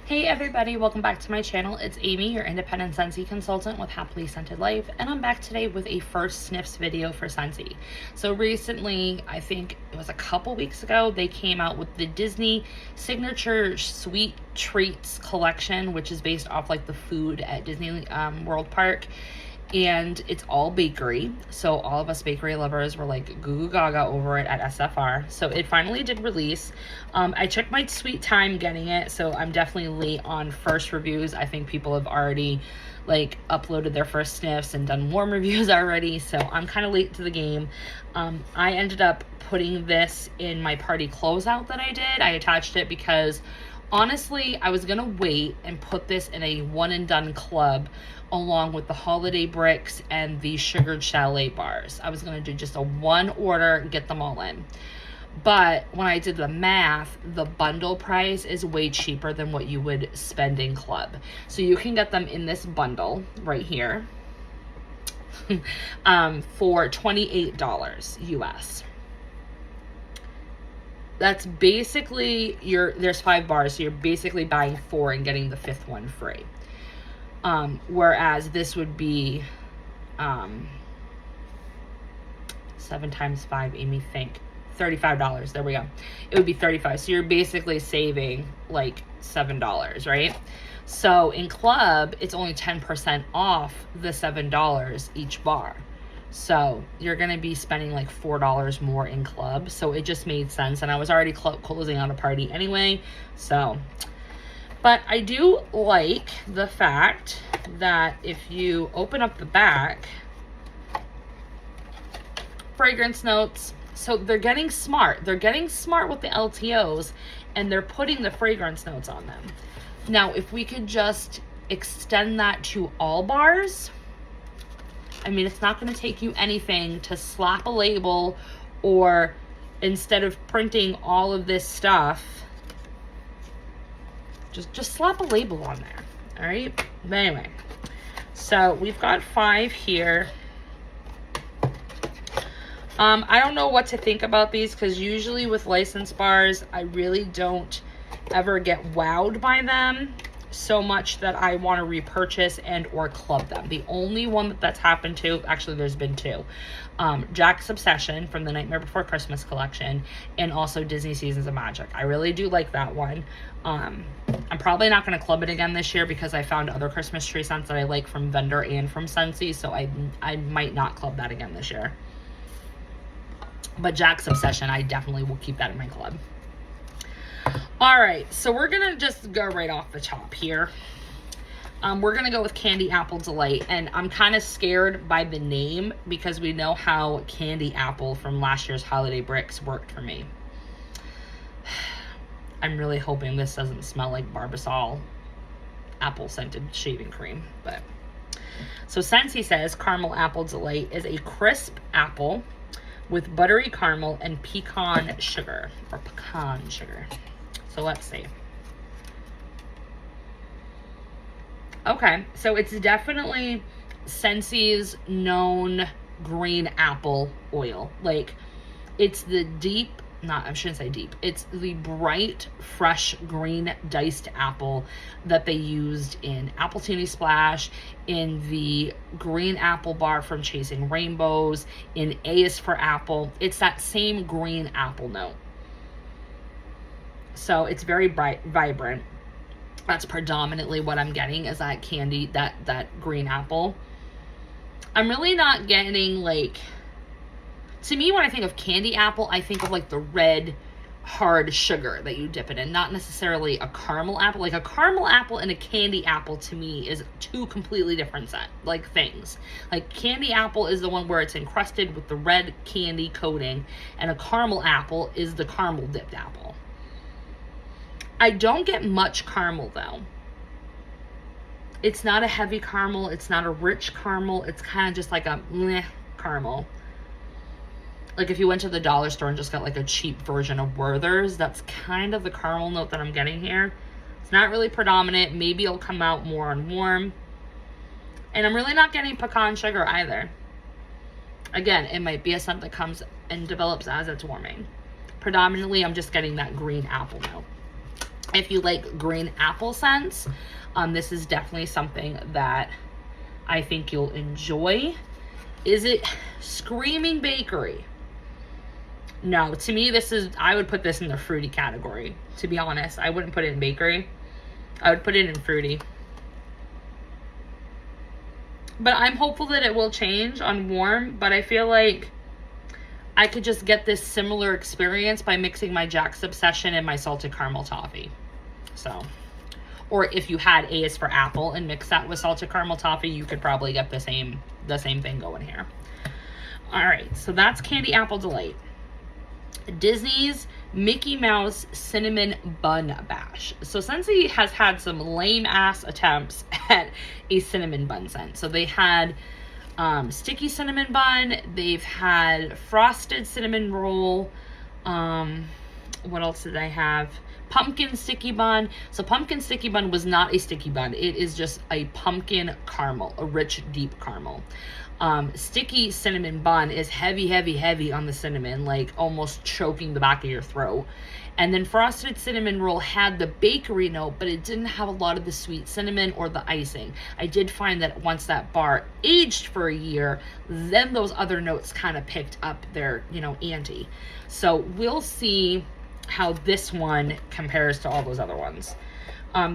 Hey everybody, welcome back to my channel. It's Amy, your independent Scentsy consultant with Happily Scented Life, and I'm back today with a first Sniffs video for Scentsy. So recently, I think it was a couple weeks ago, they came out with the Disney Signature Sweet Treats collection, which is based off like the food at Disney World Park. And it's all bakery, so all of us bakery lovers were like goo goo gaga over it at SFR. So it finally did release. I took my sweet time getting it, so I'm definitely late on first reviews. I think people have already like uploaded their first sniffs and done warm reviews already, so I'm kind of late to the game. I ended up putting this in my party closeout that I did. I attached it because honestly, I was gonna wait and put this in a one and done club along with the holiday bricks and the sugared chalet bars. I was gonna do just a one order and get them all in. But when I did the math, the bundle price is way cheaper than what you would spend in club. So you can get them in this bundle right here for $28 US. That's basically there's 5 bars, so you're basically buying 4 and getting the 5th one free. Whereas this would be 7 times 5, Amy, think $35. There we go. It would be $35. So you're basically saving like $7, right? So in club, it's only 10% off the $7 each bar. So you're going to be spending like $4 more in club. So it just made sense. And I was already closing on a party anyway. So, but I do like the fact that if you open up the back, fragrance notes. So they're getting smart. They're getting smart with the LTOs and they're putting the fragrance notes on them. Now, if we could just extend that to all bars, I mean, it's not going to take you anything to slap a label, or instead of printing all of this stuff, just slap a label on there. All right. But anyway, so we've got 5 here. I don't know what to think about these because usually with licensed bars, I really don't ever get wowed by them so much that I want to repurchase and or club them. The only one that's happened to, actually there's been 2, Jack's Obsession from the Nightmare Before Christmas collection, and also Disney Seasons of Magic. I really do like that one. I'm probably not going to club it again this year because I found other Christmas tree scents that I like from vendor and from Scentsy, so I might not club that again this year. But Jack's Obsession, I definitely will keep that in my club. All right, so we're gonna just go right off the top here. We're gonna go with Candy Apple Delight, and I'm kind of scared by the name because we know how Candy Apple from last year's Holiday Bricks worked for me. I'm really hoping this doesn't smell like Barbasol apple scented shaving cream, but. So Scentsy says Caramel Apple Delight is a crisp apple with buttery caramel and pecan sugar, or pecan sugar. So let's see. Okay, so it's definitely Scentsy's known green apple oil. Like, it's the deep, I shouldn't say deep. It's the bright, fresh green diced apple that they used in Appletini Splash, in the green apple bar from Chasing Rainbows, in A is for Apple. It's that same green apple note. So it's very bright, vibrant. That's predominantly what I'm getting is that candy, that green apple. I'm really not getting like, to me, when I think of candy apple, I think of like the red hard sugar that you dip it in, not necessarily a caramel apple. Like a caramel apple and a candy apple to me is 2 completely different things. Like candy apple is the one where it's encrusted with the red candy coating, and a caramel apple is the caramel dipped apple. I don't get much caramel though. It's not a heavy caramel. It's not a rich caramel. It's kind of just like a meh caramel. Like if you went to the dollar store and just got like a cheap version of Werther's, that's kind of the caramel note that I'm getting here. It's not really predominant. Maybe it'll come out more on warm. And I'm really not getting pecan sugar either. Again, it might be a scent that comes and develops as it's warming. Predominantly, I'm just getting that green apple note. If you like green apple scents, this is definitely something that I think you'll enjoy. Is it screaming bakery? No, to me, I would put this in the fruity category, to be honest. I wouldn't put it in bakery. I would put it in fruity. But I'm hopeful that it will change on warm, but I feel like I could just get this similar experience by mixing my Jack's Obsession and my salted caramel toffee. So, or if you had A is for apple and mix that with salted caramel toffee, you could probably get the same thing going here. All right, so that's Candy Apple Delight. Disney's Mickey Mouse Cinnamon Bun Bash. So Scentsy has had some lame ass attempts at a cinnamon bun scent. So they had sticky cinnamon bun, they've had frosted cinnamon roll, what else did I have? Pumpkin sticky bun. So pumpkin sticky bun was not a sticky bun. It is just a pumpkin caramel, a rich, deep caramel. Sticky cinnamon bun is heavy, heavy, heavy on the cinnamon, like almost choking the back of your throat. And then frosted cinnamon roll had the bakery note, but it didn't have a lot of the sweet cinnamon or the icing. I did find that once that bar aged for a year, then those other notes kind of picked up their, ante. So we'll see how this one compares to all those other ones.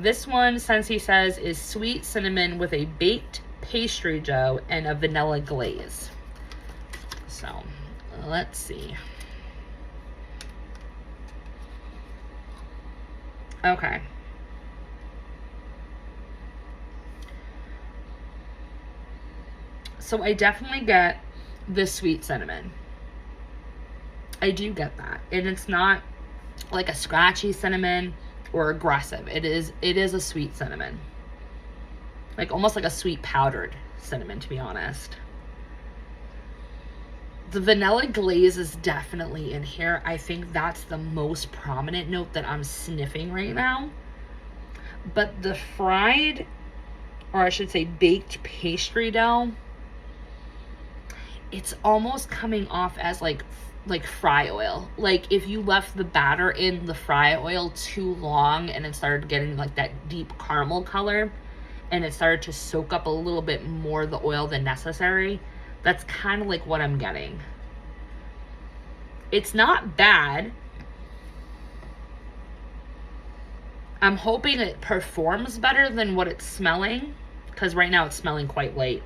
This one, Scentsy says, is sweet cinnamon with a baked pastry dough and a vanilla glaze. So let's see. Okay. So I definitely get the sweet cinnamon. I do get that. And it's not like a scratchy cinnamon or aggressive. It is a sweet cinnamon. Like almost like a sweet powdered cinnamon, to be honest. The vanilla glaze is definitely in here. I think that's the most prominent note that I'm sniffing right now. But the fried, or I should say baked pastry dough, it's almost coming off as like fry oil. Like if you left the batter in the fry oil too long and it started getting like that deep caramel color, and it started to soak up a little bit more of the oil than necessary. That's kind of like what I'm getting. It's not bad. I'm hoping it performs better than what it's smelling, because right now it's smelling quite light.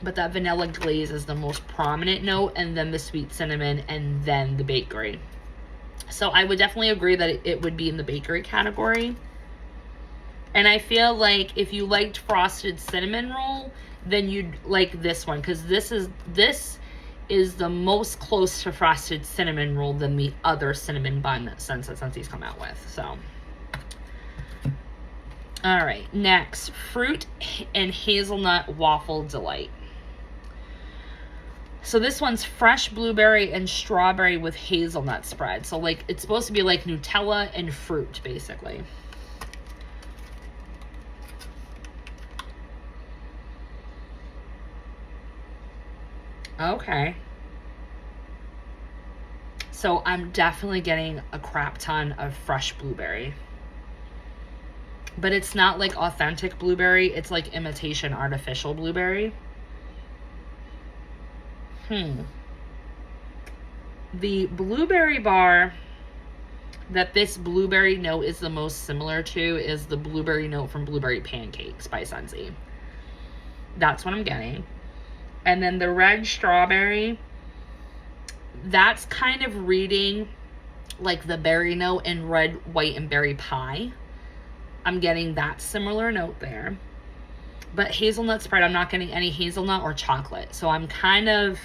But that vanilla glaze is the most prominent note, and then the sweet cinnamon, and then the bakery. So I would definitely agree that it would be in the bakery category. And I feel like if you liked frosted cinnamon roll, then you'd like this one, because this is the most close to frosted cinnamon roll than the other cinnamon bun scents that Scentsy's come out with. So, all right, next, fruit and hazelnut waffle delight. So this one's fresh blueberry and strawberry with hazelnut spread. So like it's supposed to be like Nutella and fruit, basically. Okay. So I'm definitely getting a crap ton of fresh blueberry. But it's not like authentic blueberry. It's like imitation artificial blueberry. The blueberry bar that this blueberry note is the most similar to is the blueberry note from Blueberry Pancakes by Scentsy. That's what I'm getting. And then the red strawberry, that's kind of reading like the berry note in red, white, and berry pie. I'm getting that similar note there. But hazelnut spread, I'm not getting any hazelnut or chocolate. So I'm kind of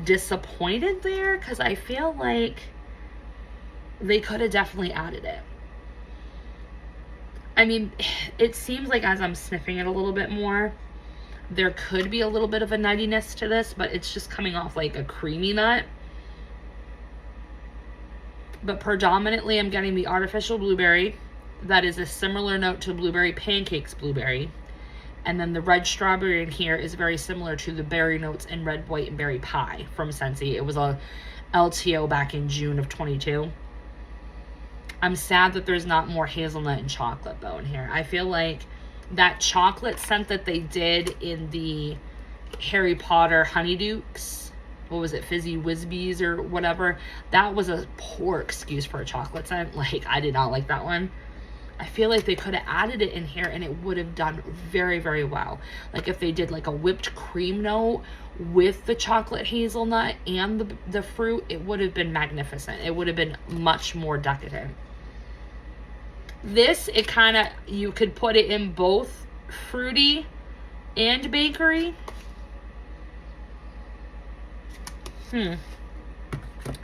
disappointed there, because I feel like they could have definitely added it. I mean, it seems like as I'm sniffing it a little bit more, there could be a little bit of a nuttiness to this, but it's just coming off like a creamy nut. But predominantly I'm getting the artificial blueberry. That is a similar note to Blueberry Pancakes blueberry. And then the red strawberry in here is very similar to the berry notes in red, white, and berry pie from Scentsy. It was a LTO back in June of 22. I'm sad that there's not more hazelnut and chocolate though in here. I feel like that chocolate scent that they did in the Harry Potter Honeydukes, what was it, Fizzy Whizbees or whatever, that was a poor excuse for a chocolate scent. Like, I did not like that one. I feel like they could have added it in here and it would have done very, very well. Like if they did like a whipped cream note with the chocolate hazelnut and the fruit, it would have been magnificent. It would have been much more decadent. This, it kind of, you could put it in both fruity and bakery. I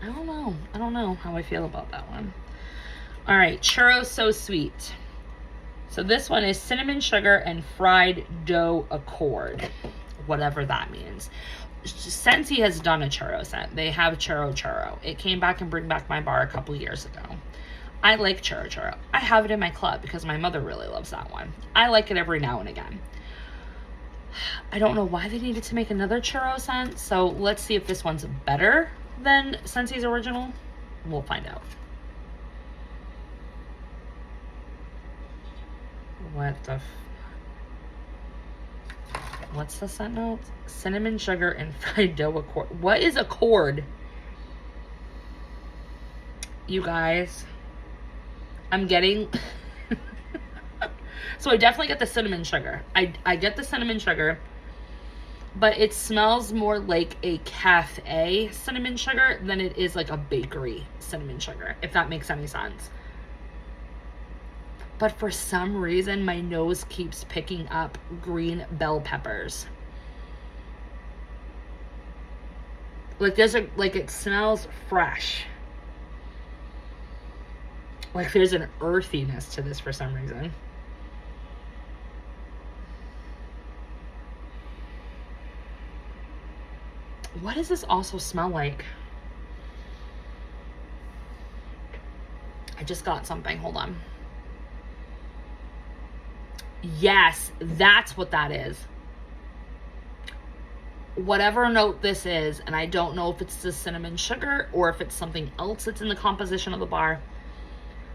don't know. I don't know how I feel about that one. All right, Churro So Sweet. So this one is cinnamon sugar and fried dough accord, whatever that means. Scentsy has done a churro scent. They have Churro. It came back and Bring Back My Bar a couple years ago. I like Churro. I have it in my club because my mother really loves that one. I like it every now and again. I don't know why they needed to make another churro scent, so let's see if this one's better than Scentsy's original. We'll find out. What's the scent notes? Cinnamon sugar and fried dough accord. What is accord? You guys, I'm getting so I definitely get the cinnamon sugar. I get the cinnamon sugar, but it smells more like a cafe cinnamon sugar than it is like a bakery cinnamon sugar, if that makes any sense. But for some reason, my nose keeps picking up green bell peppers. Like it smells fresh. Like there's an earthiness to this for some reason. What does this also smell like? I just got something. Hold on. Yes, that's what that is. Whatever note this is, and I don't know if it's the cinnamon sugar or if it's something else that's in the composition of the bar,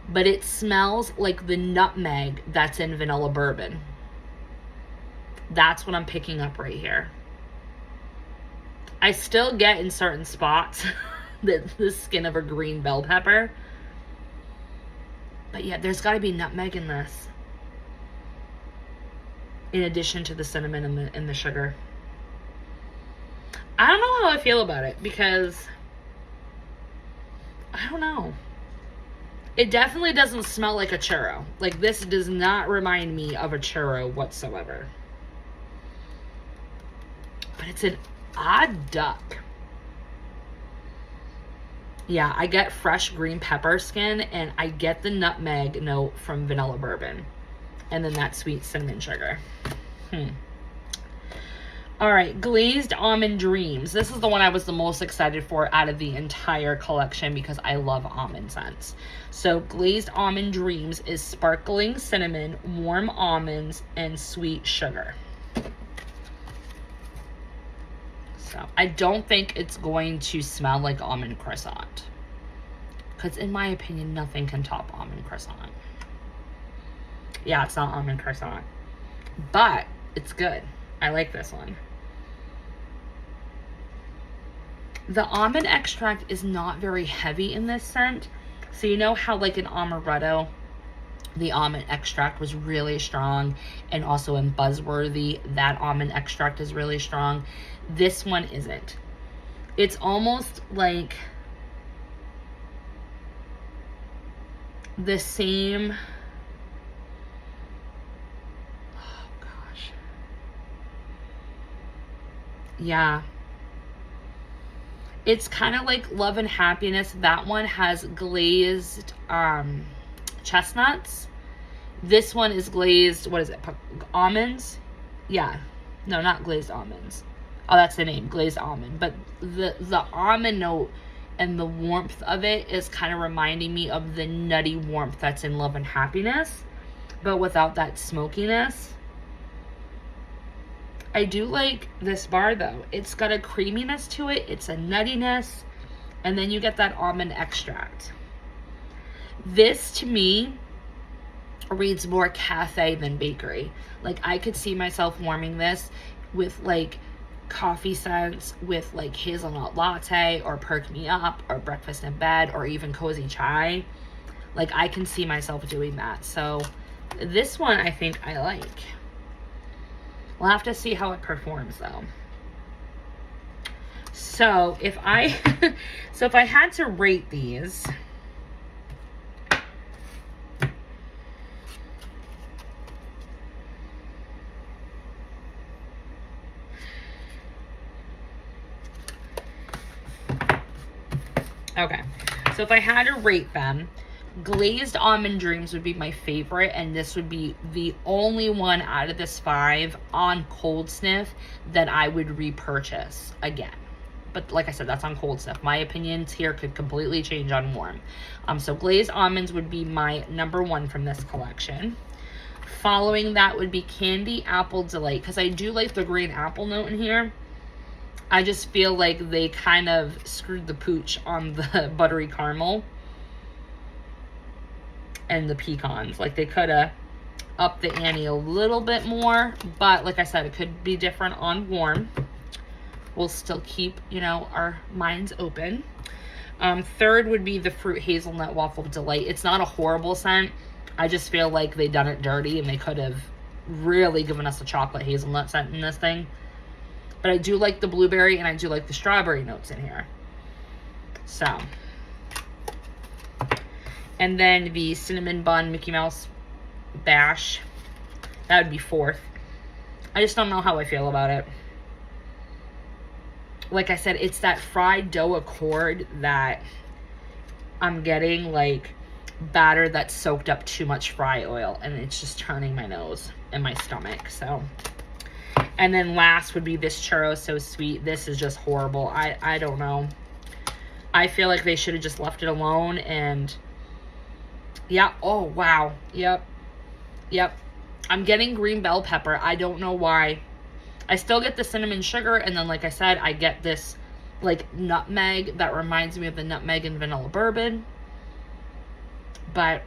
but it smells like the nutmeg that's in vanilla bourbon. That's what I'm picking up right here. I still get in certain spots the skin of a green bell pepper. But yeah, there's got to be nutmeg in this, in addition to the cinnamon and the sugar. I don't know how I feel about it because I don't know. It definitely doesn't smell like a churro. Like this does not remind me of a churro whatsoever. But it's an odd duck. Yeah, I get fresh green pepper skin and I get the nutmeg note from vanilla bourbon. And then that sweet cinnamon sugar. All right, Glazed Almond Dreams. This is the one I was the most excited for out of the entire collection because I love almond scents. So Glazed Almond Dreams is sparkling cinnamon, warm almonds, and sweet sugar. So I don't think it's going to smell like almond croissant. Because in my opinion, nothing can top almond croissant. Yeah, it's not almond croissant. But it's good. I like this one. The almond extract is not very heavy in this scent. So you know how like in Amaretto, the almond extract was really strong, and also in Buzzworthy, that almond extract is really strong. This one isn't. It's almost like the same. Oh gosh. Yeah. It's kind of like Love and Happiness. That one has glazed chestnuts. This one is glazed, what is it? Almonds? Yeah. No, not glazed almonds. Oh, that's the name, glazed almond. But the almond note and the warmth of it is kind of reminding me of the nutty warmth that's in Love and Happiness, but without that smokiness. I do like this bar though. It's got a creaminess to it. It's a nuttiness. And then you get that almond extract. This to me reads more cafe than bakery. Like, I could see myself warming this with like coffee scents, with like hazelnut latte or perk me up or breakfast in bed or even cozy chai. Like, I can see myself doing that. So this one I think I like. We'll have to see how it performs though. So if I had to rate these, okay, so if I had to rate them, Glazed Almond Dreams would be my favorite, and this would be the only one out of this 5 on cold sniff that I would repurchase again. But like I said, that's on cold sniff. My opinions here could completely change on warm. So Glazed Almonds would be my number 1 from this collection. Following that would be Candy Apple Delight, because I do like the green apple note in here. I just feel like they kind of screwed the pooch on the buttery caramel and the pecans. Like, they could have upped the ante a little bit more, but like I said, it could be different on warm. We'll still keep, you know, our minds open. Third would be the Fruit Hazelnut Waffle Delight. It's not a horrible scent. I just feel like they done it dirty, and they could have really given us a chocolate hazelnut scent in this thing. But I do like the blueberry, and I do like the strawberry notes in here. So, and then the Cinnamon Bun Mickey Mouse Bash, that would be 4th. I just don't know how I feel about it. Like I said, it's that fried dough accord that I'm getting, like batter that's soaked up too much fry oil, and it's just turning my nose and my stomach. So, and then last would be this Churro So Sweet. This is just horrible. I don't know. I feel like they should have just left it alone. And yeah, oh wow, yep, I'm getting green bell pepper. I don't know why. I still get the cinnamon sugar, and then like I said, I get this like nutmeg that reminds me of the nutmeg and vanilla bourbon. But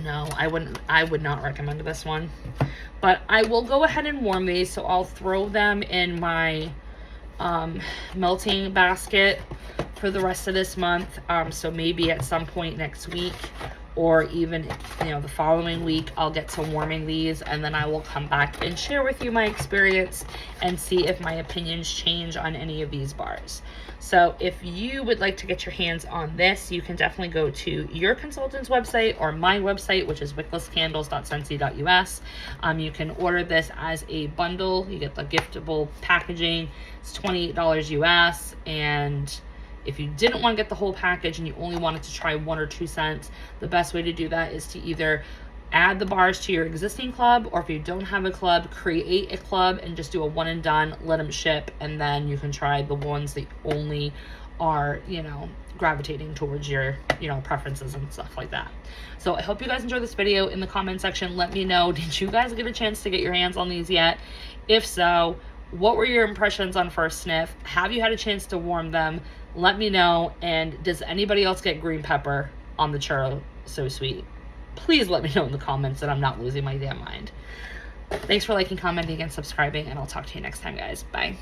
no, I would not recommend this one. But I will go ahead and warm these, so I'll throw them in my melting basket for the rest of this month. So maybe at some point next week, or even, you know, the following week, I'll get to warming these, and then I will come back and share with you my experience and see if my opinions change on any of these bars. So if you would like to get your hands on this, you can definitely go to your consultant's website or my website, which is wicklesscandles.scentsy.us. You can order this as a bundle. You get the giftable packaging. It's $28 US, and if you didn't want to get the whole package and you only wanted to try 1 or 2 scents, the best way to do that is to either add the bars to your existing club, or if you don't have a club, create a club and just do a 1 and done, let them ship, and then you can try the ones that only are, you know, gravitating towards your, you know, preferences and stuff like that. So I hope you guys enjoyed this video. In the comment section, let me know, did you guys get a chance to get your hands on these yet? If so, what were your impressions on first sniff? Have you had a chance to warm them? Let me know. And does anybody else get green pepper on the Churro So Sweet? Please let me know in the comments that I'm not losing my damn mind. Thanks for liking, commenting, and subscribing, and I'll talk to you next time, guys. Bye.